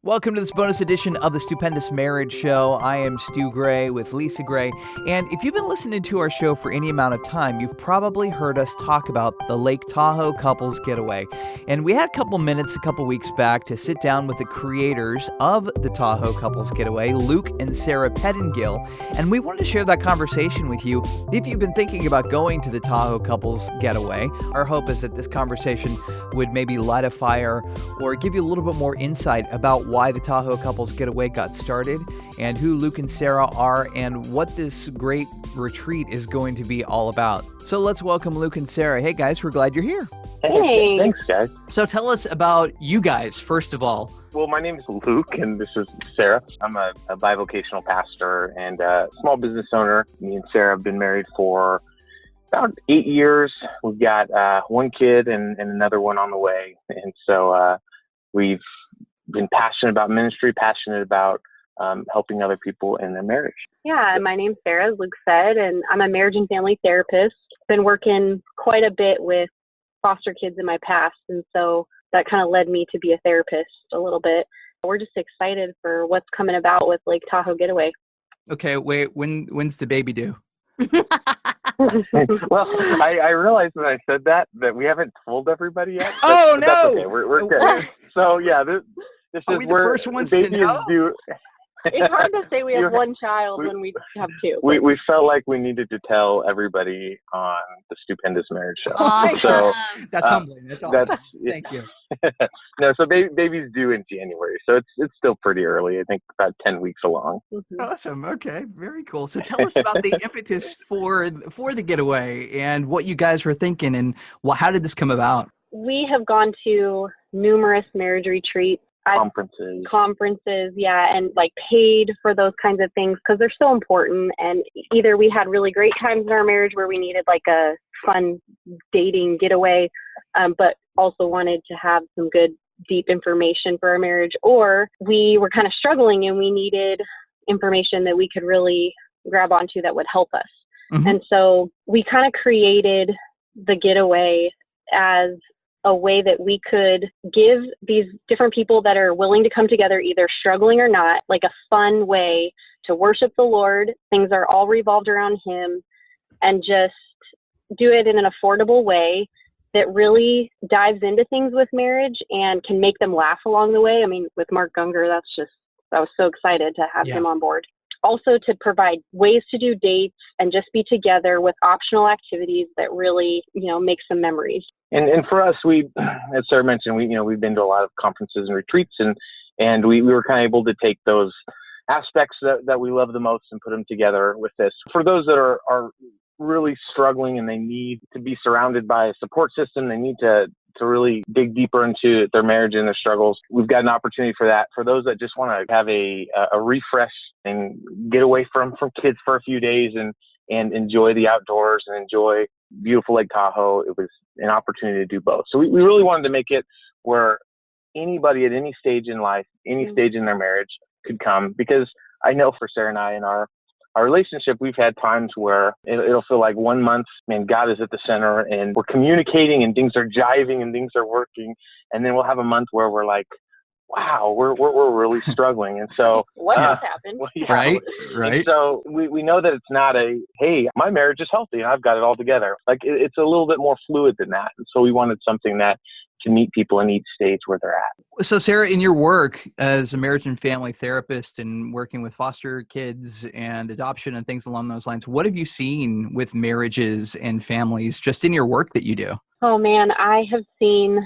Welcome to this bonus edition of the Stupendous Marriage Show. I am Stu Gray with Lisa Gray. And if you've been listening to our show for any amount of time, you've probably heard us talk about the Lake Tahoe Couples Getaway. And we had a couple minutes a couple weeks back to sit down with the creators of the Tahoe Couples Getaway, Luke and Sarah Pettengill. And we wanted to share that conversation with you. If you've been thinking about going to the Tahoe Couples Getaway, our hope is that this conversation would maybe light a fire or give you a little bit more insight about why the Tahoe Couples Getaway got started and who Luke and Sarah are and what this great retreat is going to be all about. So let's welcome Luke and Sarah. Hey guys, we're glad you're here. Hey. Thanks, guys. So tell us about you guys, first of all. Well, my name is Luke, and this is Sarah. I'm a bivocational pastor and a small business owner. Me and Sarah have been married for about 8 years. We've got one kid and another one on the way. And so we've been passionate about ministry, passionate about helping other people in their marriage. Yeah, my name's Sarah, as Luke said, and I'm a marriage and family therapist. Been working quite a bit with foster kids in my past, and so that kind of led me to be a therapist a little bit. We're just excited for what's coming about with Lake Tahoe Getaway. Okay, wait, when's the baby due? Well, I realized when I said that we haven't told everybody yet. Oh, no! That's okay. We're good. So, yeah, this Are is we the where first ones the to baby is know? due. It's hard to say we have one child when we have two. We felt like we needed to tell everybody on the Stupendous Marriage Show. Awesome. So That's humbling. That's awesome. Thank you. No, so baby's due in January, so it's still pretty early. I think about 10 weeks along. Mm-hmm. Awesome. Okay. Very cool. So tell us about the impetus for the getaway and what you guys were thinking and how did this come about? We have gone to numerous marriage retreats. Conferences, yeah, and like paid for those kinds of things because they're so important. And either we had really great times in our marriage where we needed like a fun dating getaway, but also wanted to have some good, deep information for our marriage, or we were kind of struggling and we needed information that we could really grab onto that would help us. Mm-hmm. And so we kind of created the getaway as a way that we could give these different people that are willing to come together, either struggling or not, like a fun way to worship the Lord. Things are all revolved around Him, and just do it in an affordable way that really dives into things with marriage and can make them laugh along the way. I mean, with Mark Gungor, I was so excited to have him on board. Also to provide ways to do dates and just be together with optional activities that really, make some memories. And for us, as Sarah mentioned, we've been to a lot of conferences and retreats, and we were kind of able to take those aspects that we love the most and put them together with this. For those that are really struggling and they need to be surrounded by a support system, they need to really dig deeper into their marriage and their struggles. We've got an opportunity for that. For those that just want to have a refresh and get away from kids for a few days and enjoy the outdoors and enjoy beautiful Lake Tahoe, it was an opportunity to do both. So we really wanted to make it where anybody at any stage in life, any stage in their marriage could come, because I know for Sarah and I in our relationship, we've had times where it'll feel like 1 month, man, God is at the center and we're communicating and things are jiving and things are working. And then we'll have a month where we're like, wow, we're really struggling. And so what has happened? Well, yeah. Right. And so we know that it's not hey, my marriage is healthy and I've got it all together. Like it's a little bit more fluid than that. And so we wanted something that to meet people in each stage where they're at. So Sarah, in your work as a marriage and family therapist and working with foster kids and adoption and things along those lines, what have you seen with marriages and families just in your work that you do? Oh man, I have seen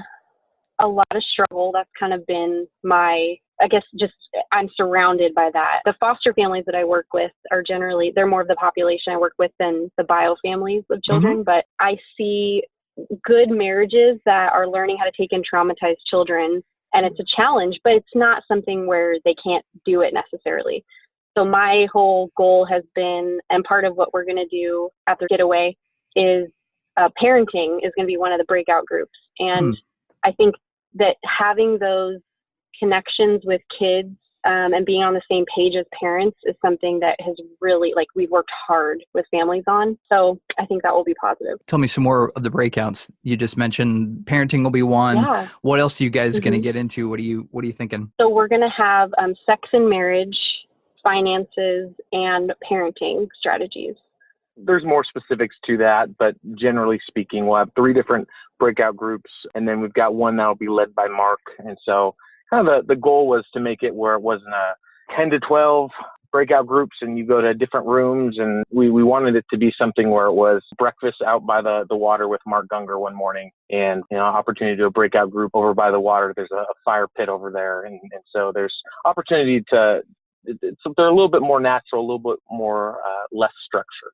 a lot of struggle. That's kind of been I'm surrounded by that. The foster families that I work with are they're more of the population I work with than the bio families of children, mm-hmm. But I see good marriages that are learning how to take in traumatized children, and it's a challenge, but it's not something where they can't do it necessarily. So my whole goal has been, and part of what we're going to do at the Getaway is parenting is going to be one of the breakout groups. And I think that having those connections with kids and being on the same page as parents is something that has really, like, we've worked hard with families on. So I think that will be positive. Tell me some more of the breakouts. You just mentioned parenting will be one. Yeah. What else are you guys going to get into? What are you thinking? So we're going to have sex and marriage, finances, and parenting strategies. There's more specifics to that, but generally speaking, we'll have 3 different breakout groups, and then we've got one that will be led by Mark. And so kind of the goal was to make it where it wasn't a 10 to 12 breakout groups and you go to different rooms. And we wanted it to be something where it was breakfast out by the water with Mark Gungor one morning, and, opportunity to do a breakout group over by the water. There's a fire pit over there. And so there's opportunity they're a little bit more natural, a little bit more less structured.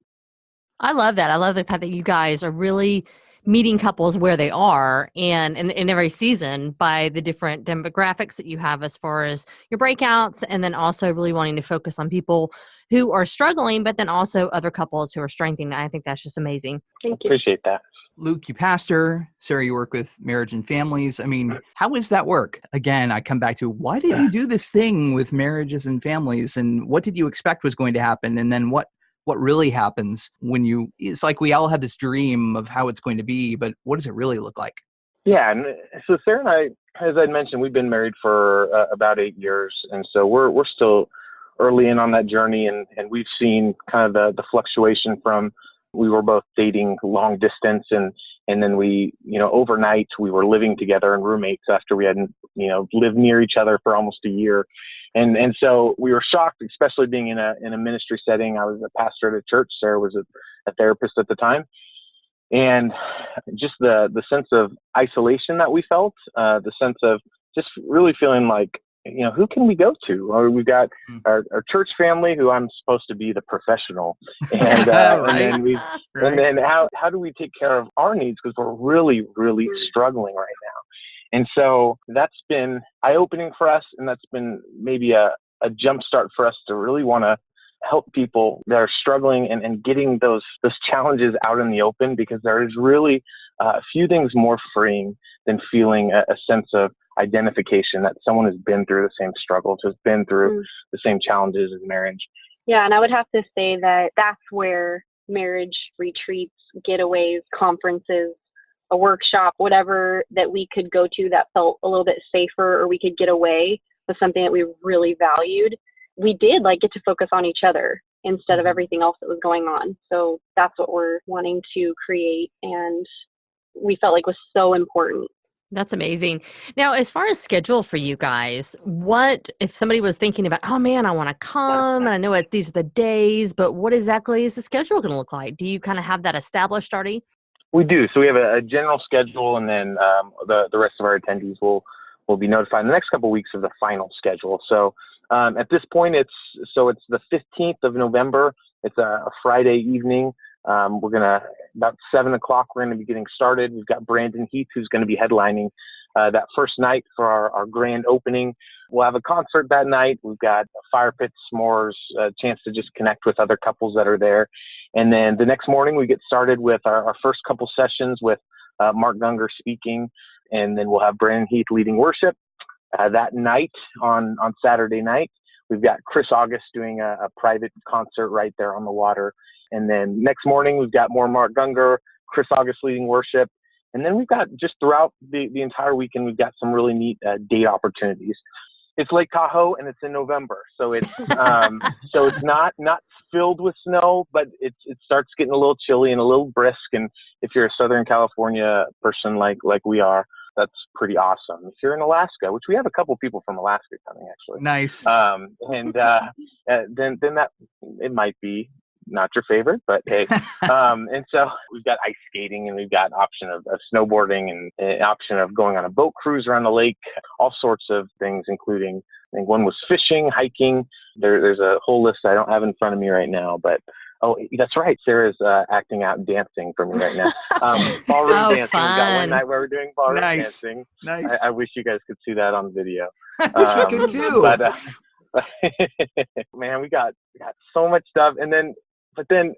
I love that. I love the fact that you guys are really meeting couples where they are, and in every season by the different demographics that you have as far as your breakouts, and then also really wanting to focus on people who are struggling, but then also other couples who are strengthening. I think that's just amazing. Thank you. Appreciate that. Luke, you pastor. Sarah, you work with marriage and families. I mean, how does that work? Again, I come back to, why did you do this thing with marriages and families, and what did you expect was going to happen? And then what really happens when it's like we all have this dream of how it's going to be, but what does it really look like? Yeah. And so Sarah and I, as I mentioned, we've been married for about 8 years. And so we're still early in on that journey. And we've seen kind of the fluctuation from, we were both dating long distance, and then we, overnight we were living together and roommates after we hadn't, lived near each other for almost a year. And so we were shocked, especially being in a ministry setting. I was a pastor at a church. Sarah was a therapist at the time. And just the sense of isolation that we felt, the sense of just really feeling like, who can we go to? Or we've got our church family, who I'm supposed to be the professional. And, right. and then how do we take care of our needs? Because we're really, really struggling right now. And so that's been eye-opening for us, and that's been maybe a jump start for us to really want to help people that are struggling and getting those challenges out in the open, because there is really a few things more freeing than feeling a sense of identification that someone has been through the same struggles, has been through the same challenges in marriage. Yeah, and I would have to say that that's where marriage retreats, getaways, conferences, a workshop, whatever that we could go to that felt a little bit safer, or we could get away, was something that we really valued. We did get to focus on each other instead of everything else that was going on. So that's what we're wanting to create, and we felt like was so important. That's amazing. Now, as far as schedule for you guys, what if somebody was thinking about, oh man, I want to come, and I know these are the days, but what exactly is the schedule going to look like? Do you kind of have that established already? We do. So we have a general schedule, and then the rest of our attendees will be notified in the next couple of weeks of the final schedule. So at this point, it's the 15th of November. It's a Friday evening. We're going to, about 7 o'clock, we're going to be getting started. We've got Brandon Heath, who's going to be headlining that first night for our grand opening. We'll have a concert that night. We've got a fire pit, s'mores, a chance to just connect with other couples that are there. And then the next morning, we get started with our first couple sessions with Mark Gungor speaking, and then we'll have Brandon Heath leading worship. That night, on Saturday night, we've got Chris August doing a private concert right there on the water. And then next morning, we've got more Mark Gungor, Chris August leading worship. And then we've got, just throughout the entire weekend, we've got some really neat date opportunities. It's Lake Tahoe, and it's in November, so it's not filled with snow, but it starts getting a little chilly and a little brisk. And if you're a Southern California person like we are, that's pretty awesome. If you're in Alaska, which we have a couple people from Alaska coming, actually. Nice. Then that it might be not your favorite, but hey. And so we've got ice skating, and we've got option of snowboarding, and an option of going on a boat cruise around the lake, all sorts of things, including, I think one was fishing, hiking. There's a whole list I don't have in front of me right now, but oh, that's right. Sarah's acting out and dancing for me right now. Ballroom dancing. Fun. We've got one night where we're doing ballroom dancing. Nice. I wish you guys could see that on video. Wish we could too. But man, we got so much stuff. But then,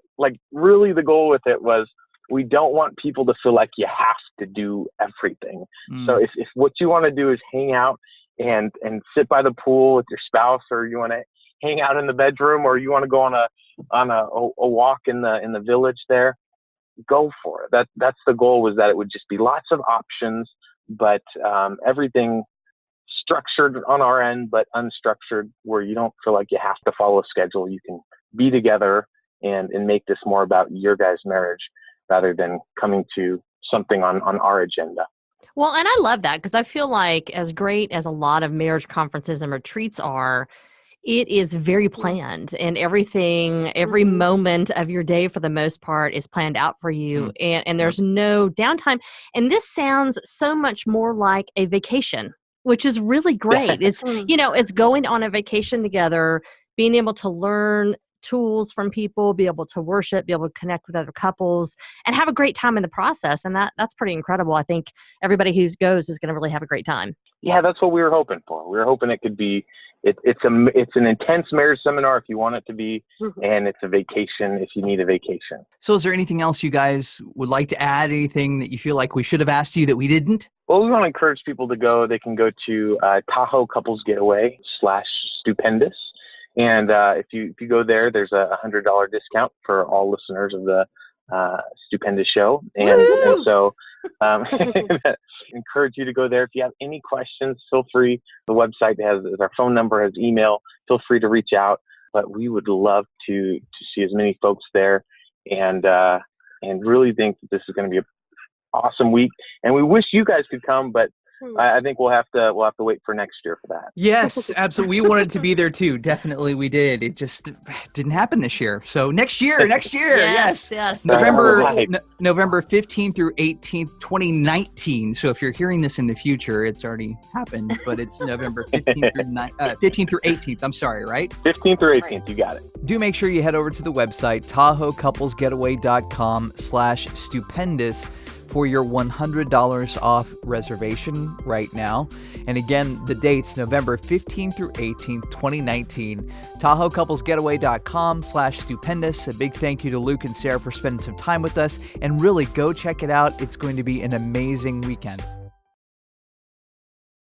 really the goal with it was, we don't want people to feel like you have to do everything. So if what you want to do is hang out and sit by the pool with your spouse, or you want to hang out in the bedroom, or you want to go on a walk in the village there, go for it. That's the goal, was that it would just be lots of options, but everything structured on our end, but unstructured, where you don't feel like you have to follow a schedule. You can be together and make this more about your guys' marriage rather than coming to something on our agenda. Well, and I love that, because I feel like, as great as a lot of marriage conferences and retreats are, it is very planned, and every moment of your day for the most part is planned out for you, and there's no downtime. And this sounds so much more like a vacation, which is really great. It's, it's going on a vacation together, being able to learn tools from people, be able to worship, be able to connect with other couples, and have a great time in the process. And that's pretty incredible. I think everybody who goes is going to really have a great time. Yeah, that's what we were hoping for. We were hoping it could be, it's an intense marriage seminar if you want it to be, and it's a vacation if you need a vacation. So is there anything else you guys would like to add? Anything that you feel like we should have asked you that we didn't? Well, we want to encourage people to go. They can go to Tahoe Couples Getaway /stupendous. And if you go there, there's a $100 discount for all listeners of the Stupendous Show. And so encourage you to go there. If you have any questions, feel free. The website has our phone number, has email. Feel free to reach out. But we would love to see as many folks there, and really think that this is going to be an awesome week. And we wish you guys could come, but I think we'll have to wait for next year for that. Yes, absolutely. We wanted to be there too. Definitely we did. It just didn't happen this year. So next year. yes. November 15th through 18th, 2019. So if you're hearing this in the future, it's already happened, but it's November 15th through 18th. I'm sorry, right? 15th through 18th. You got it. Do make sure you head over to the website, TahoeCouplesGetaway.com/stupendous for your $100 off reservation right now. And again, the dates, November 15th through 18th, 2019, TahoeCouplesGetaway.com/stupendous. A big thank you to Luke and Sarah for spending some time with us, and really go check it out. It's going to be an amazing weekend.